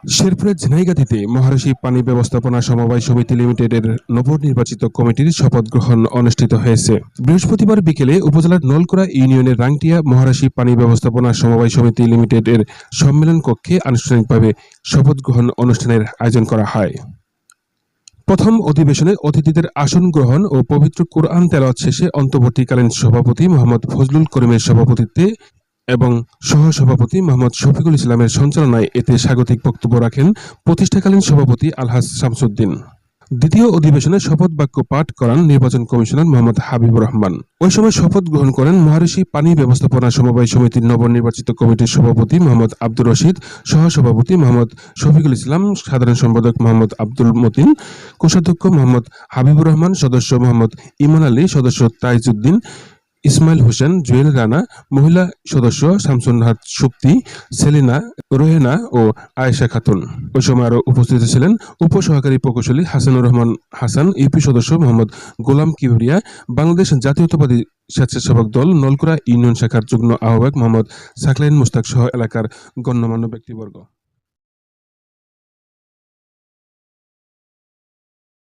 শেরপুরের ঝিনাইগাতীতে মহারশী পানি ব্যবস্থাপনা সমবায় সমিতি লিমিটেডের নবনির্বাচিত কমিটির শপথ গ্রহণ অনুষ্ঠিত হয়েছে। বৃহস্পতিবার বিকেলে উপজেলার নলকুড়া ইউনিয়নের রাংটিয়া মহারশী পানি ব্যবস্থাপনা সমবায় সমিতি লিমিটেডের সম্মেলন কক্ষে আনুষ্ঠানিকভাবে শপথ গ্রহণ অনুষ্ঠানের আয়োজন করা হয়। প্রথম অধিবেশনে অতিথিদের আসন গ্রহণ ও পবিত্র কোরআন তেলাওয়াত শেষে অন্তর্বর্তীকালীন সভাপতি মোহাম্মদ ফজলুল করিমের সভাপতিত্বে এবং সহসভাপতি মোহাম্মদ শফিকুল ইসলামের সঞ্চালনায় এতে স্বাগতিক বক্তব্য রাখেন প্রতিষ্ঠাকালীন সভাপতি আলহাজ শামসুদ্দিন। দ্বিতীয় অধিবেশনে শপথ বাক্য পাঠ করান নির্বাচন কমিশনার মোহাম্মদ হাবিবুর রহমান। ওই সময় শপথ গ্রহণ করেন মহারশী পানি ব্যবস্থাপনা সমবায় সমিতির নবনির্বাচিত কমিটির সভাপতি মোহাম্মদ আব্দুর রশিদ, সহসভাপতি মোহাম্মদ শফিকুল ইসলাম, সাধারণ সম্পাদক মোহাম্মদ আব্দুল মতিন, কোষাধ্যক্ষ মোহাম্মদ হাবিবুর রহমান, সদস্য মোহাম্মদ ইমান আলী, সদস্য তাইজউদ্দিন, ইসমাইল হোসেন, জুয়েল রানা, মহিলা সদস্য শামসুন্নাহার শক্তি, সেলিনা, রোহেনা ও আয়েশা খাতুন। ওই সময় আরো উপস্থিত ছিলেন উপসহকারী প্রকৌশলী হাসানুর রহমান হাসান, ইউপি সদস্য মোহাম্মদ গোলাম কিবরিয়া, বাংলাদেশ জাতীয়তাবাদী স্বেচ্ছাসেবক দল নলকুড়া ইউনিয়ন শাখার যুগ্ম আহ্বায়ক মোহাম্মদ সাকলাইন মুস্তাক সহ এলাকার গণ্যমান্য ব্যক্তিবর্গ।